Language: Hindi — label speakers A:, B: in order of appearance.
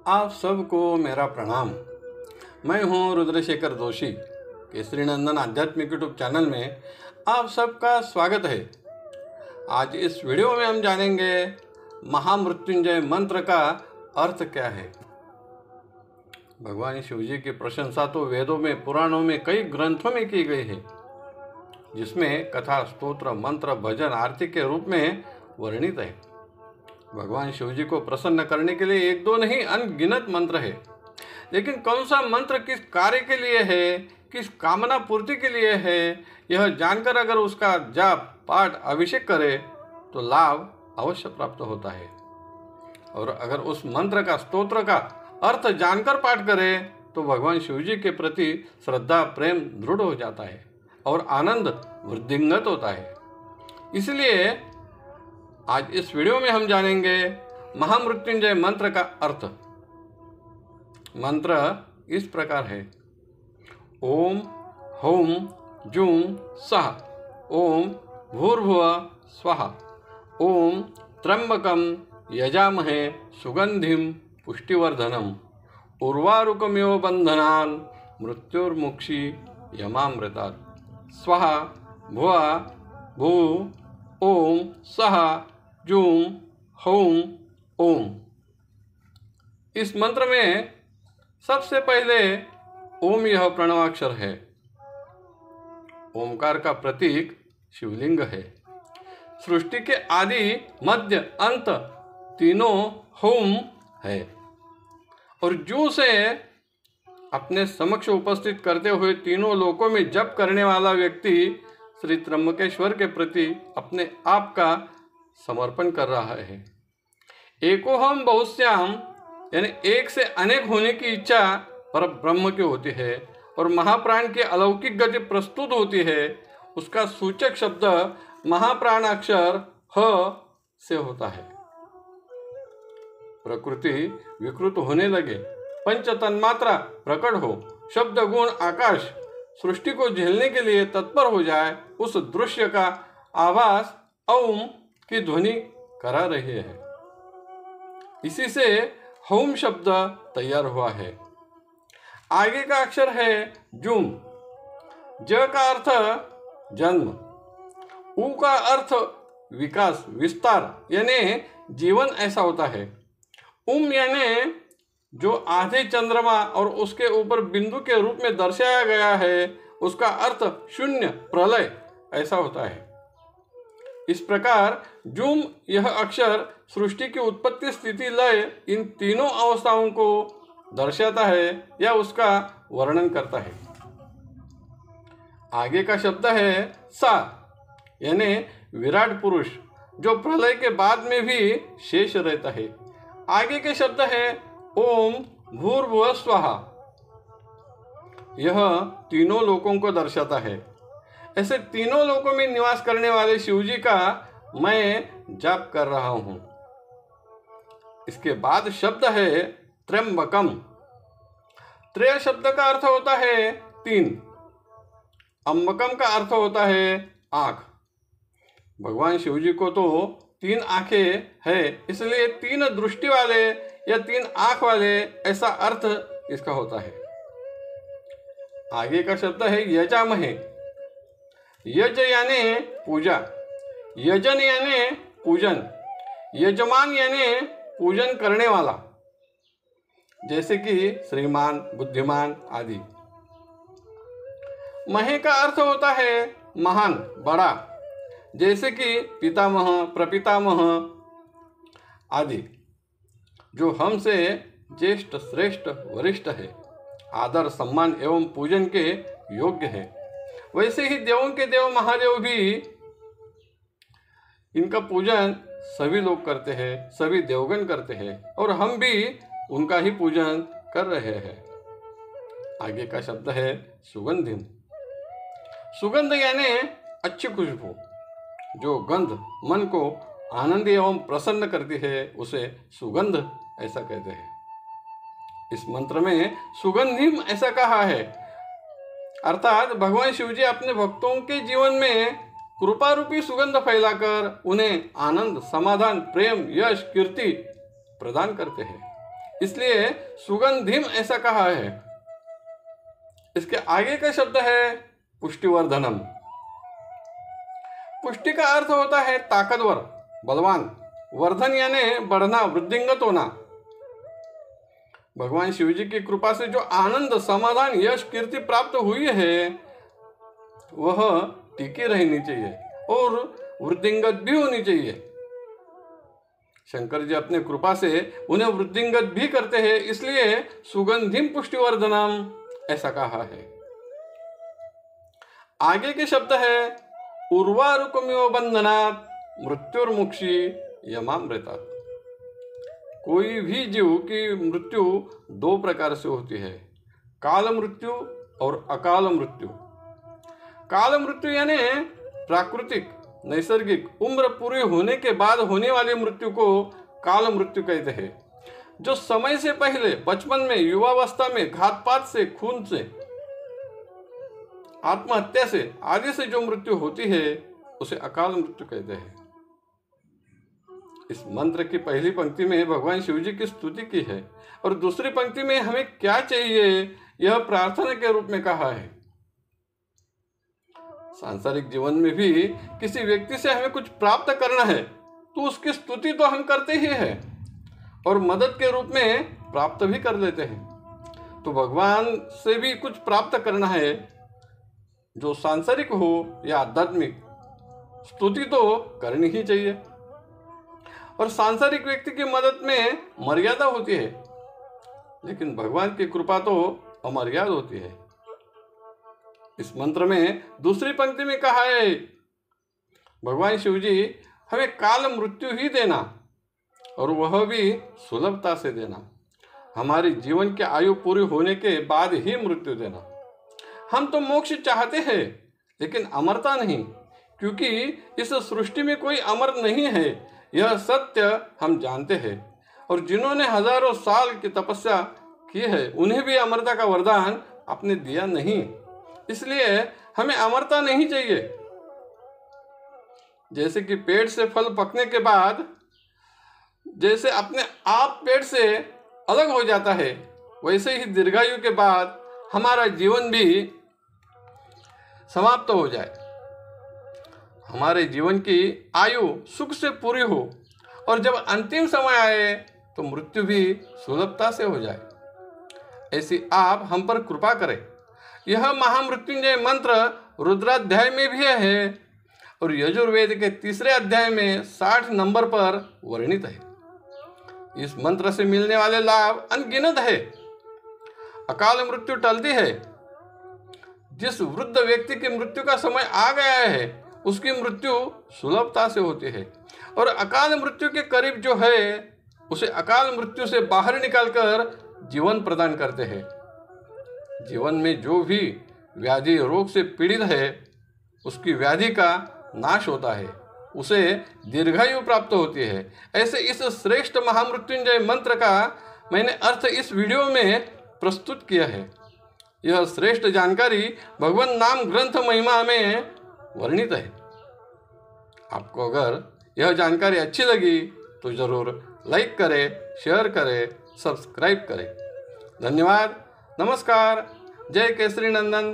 A: आप सबको मेरा प्रणाम। मैं हूं रुद्रशेखर जोशी। केसरी नंदन आध्यात्मिक यूट्यूब चैनल में आप सबका स्वागत है। आज इस वीडियो में हम जानेंगे महामृत्युंजय मंत्र का अर्थ क्या है। भगवान शिव जी की प्रशंसा तो वेदों में, पुराणों में, कई ग्रंथों में की गई है, जिसमें कथा, स्तोत्र, मंत्र, भजन, आरती के रूप में वर्णित है। भगवान शिव जी को प्रसन्न करने के लिए एक दो नहीं, अनगिनत मंत्र है। लेकिन कौन सा मंत्र किस कार्य के लिए है, किस कामना पूर्ति के लिए है, यह जानकर अगर उसका जाप, पाठ, अभिषेक करे तो लाभ अवश्य प्राप्त होता है। और अगर उस मंत्र का, स्तोत्र का अर्थ जानकर पाठ करे तो भगवान शिव जी के प्रति श्रद्धा, प्रेम दृढ़ हो जाता है और आनंद वृद्धिंगत होता है। इसलिए आज इस वीडियो में हम जानेंगे महामृत्युंजय मंत्र का अर्थ। मंत्र इस प्रकार है: ओम हौम जूम सः, ओम भूर्भुवः स्वः, ओम त्र्यंबकं यजामहे सुगंधिं पुष्टिवर्धनम्, उर्वारुकमिव बन्धनान् मृत्युर्मुक्षी यमामृतात्, स्वः भुवः भूः ओम सः जूम हौम ओम। इस मंत्र में सबसे पहले ओम यह प्रणवाक्षर है। ओमकार का प्रतीक शिवलिंग है। सृष्टि के आदि, मध्य, अंत तीनों होम है। और जू से अपने समक्ष उपस्थित करते हुए तीनों लोकों में जप करने वाला व्यक्ति श्री त्र्यंबकेश्वर के प्रति अपने आप का समर्पण कर रहा है। एकोहम बहुश्याम यानी एक से अनेक होने की इच्छा पर ब्रह्म की होती है और महाप्राण की अलौकिक गति प्रस्तुत होती है। उसका सूचक शब्द महाप्राणाक्षर ह से होता है। प्रकृति विकृत होने लगे, पंच तन्मात्रा प्रकट हो, शब्द गुण आकाश सृष्टि को झेलने के लिए तत्पर हो जाए, उस दृश्य का आभास ओम की ध्वनि करा रही है। इसी से होम शब्द तैयार हुआ है। आगे का अक्षर है जूम। ज का अर्थ जन्म, उ का अर्थ विकास, विस्तार यानी जीवन ऐसा होता है। उम यानी जो आधे चंद्रमा और उसके ऊपर बिंदु के रूप में दर्शाया गया है, उसका अर्थ शून्य, प्रलय ऐसा होता है। इस प्रकार जूम यह अक्षर सृष्टि की उत्पत्ति, स्थिति, लय इन तीनों अवस्थाओं को दर्शाता है या उसका वर्णन करता है। आगे का शब्द है सा यानी विराट पुरुष, जो प्रलय के बाद में भी शेष रहता है। आगे के शब्द है ओम भूर्भुवः स्वः, यह तीनों लोकों को दर्शाता है। ऐसे तीनों लोकों में निवास करने वाले शिव जी का मैं जाप कर रहा हूं। इसके बाद शब्द है त्र्यंबकम। त्रय शब्द का अर्थ होता है तीन, अंबकम का अर्थ होता है आंख। भगवान शिव जी को तो तीन आंखें है, इसलिए तीन दृष्टि वाले या तीन आंख वाले ऐसा अर्थ इसका होता है। आगे का शब्द है यजामहे। यज यानी पूजा, यजन यानी पूजन, यजमान यानी पूजन करने वाला, जैसे कि श्रीमान, बुद्धिमान आदि। महे का अर्थ होता है महान, बड़ा, जैसे कि पितामह, प्रपितामह आदि, जो हमसे ज्येष्ठ, श्रेष्ठ, वरिष्ठ है, आदर, सम्मान एवं पूजन के योग्य है। वैसे ही देवों के देव महादेव भी, इनका पूजन सभी लोग करते हैं, सभी देवगण करते हैं और हम भी उनका ही पूजन कर रहे हैं। आगे का शब्द है सुगंधिम। सुगंध यानी अच्छी खुशबू, जो गंध मन को आनंद एवं प्रसन्न करती है उसे सुगंध ऐसा कहते हैं। इस मंत्र में सुगंधिम ऐसा कहा है, अर्थात भगवान शिव जी अपने भक्तों के जीवन में कृपा रूपी सुगंध फैलाकर उन्हें आनंद, समाधान, प्रेम, यश, कीर्ति प्रदान करते हैं। इसलिए सुगंधिम ऐसा कहा है। इसके आगे का शब्द है पुष्टिवर्धनम। पुष्टि का अर्थ होता है ताकतवर, बलवान। वर्धन यानी बढ़ना, वृद्धिंगत होना। भगवान शिव जी की कृपा से जो आनंद, समाधान, यश, कीर्ति प्राप्त हुई है वह टिकी रहनी चाहिए और वृद्धिंगत भी होनी चाहिए। शंकर जी अपने कृपा से उन्हें वृद्धिंगत भी करते हैं, इसलिए सुगंधिम पुष्टिवर्धनम ऐसा कहा है। आगे के शब्द है उर्वारुकमिव बंधनात् मृत्युर्मुक्षी यमामृतात्। कोई भी जीव की मृत्यु दो प्रकार से होती है, काल मृत्यु और अकाल मृत्यु। काल मृत्यु यानी प्राकृतिक, नैसर्गिक उम्र पूरी होने के बाद होने वाली मृत्यु को काल मृत्यु कहते हैं। जो समय से पहले, बचपन में, युवावस्था में, घातपात से, खून से, आत्महत्या से आदि से जो मृत्यु होती है उसे अकाल मृत्यु कहते हैं। इस मंत्र की पहली पंक्ति में भगवान शिव जी की स्तुति की है और दूसरी पंक्ति में हमें क्या चाहिए यह प्रार्थना के रूप में कहा है। सांसारिक जीवन में भी किसी व्यक्ति से हमें कुछ प्राप्त करना है तो उसकी स्तुति तो हम करते ही हैं और मदद के रूप में प्राप्त भी कर लेते हैं। तो भगवान से भी कुछ प्राप्त करना है, जो सांसारिक हो या आध्यात्मिक, स्तुति तो करनी ही चाहिए। और सांसारिक व्यक्ति की मदद में मर्यादा होती है, लेकिन भगवान की कृपा तो अमर्याद होती है। इस मंत्र में दूसरी पंक्ति में कहा है भगवान शिव जी हमें काल मृत्यु ही देना और वह भी सुलभता से देना। हमारी जीवन की आयु पूरी होने के बाद ही मृत्यु देना। हम तो मोक्ष चाहते हैं लेकिन अमरता नहीं, क्योंकि इस सृष्टि में कोई अमर नहीं है, यह सत्य हम जानते हैं। और जिन्होंने हजारों साल की तपस्या की है उन्हें भी अमरता का वरदान आपने दिया नहीं, इसलिए हमें अमरता नहीं चाहिए। जैसे कि पेड़ से फल पकने के बाद जैसे अपने आप पेड़ से अलग हो जाता है, वैसे ही दीर्घायु के बाद हमारा जीवन भी समाप्त हो जाए, हमारे जीवन की आयु सुख से पूरी हो और जब अंतिम समय आए तो मृत्यु भी सुलभता से हो जाए, ऐसी आप हम पर कृपा करें। यह महामृत्युंजय मंत्र रुद्राध्याय में भी है और यजुर्वेद के 3 अध्याय में 60 नंबर पर वर्णित है। इस मंत्र से मिलने वाले लाभ अनगिनत है। अकाल मृत्यु टलती है। जिस वृद्ध व्यक्ति की मृत्यु का समय आ गया है उसकी मृत्यु सुलभता से होती है और अकाल मृत्यु के करीब जो है उसे अकाल मृत्यु से बाहर निकालकर जीवन प्रदान करते हैं। जीवन में जो भी व्याधि रोग से पीड़ित है उसकी व्याधि का नाश होता है, उसे दीर्घायु प्राप्त होती है। ऐसे इस श्रेष्ठ महामृत्युंजय मंत्र का मैंने अर्थ इस वीडियो में प्रस्तुत किया है। यह श्रेष्ठ जानकारी भगवान नाम ग्रंथ महिमा में वर्णित है। आपको अगर यह जानकारी अच्छी लगी तो ज़रूर लाइक करें, शेयर करें, सब्सक्राइब करें। धन्यवाद। नमस्कार। जय केसरी नंदन।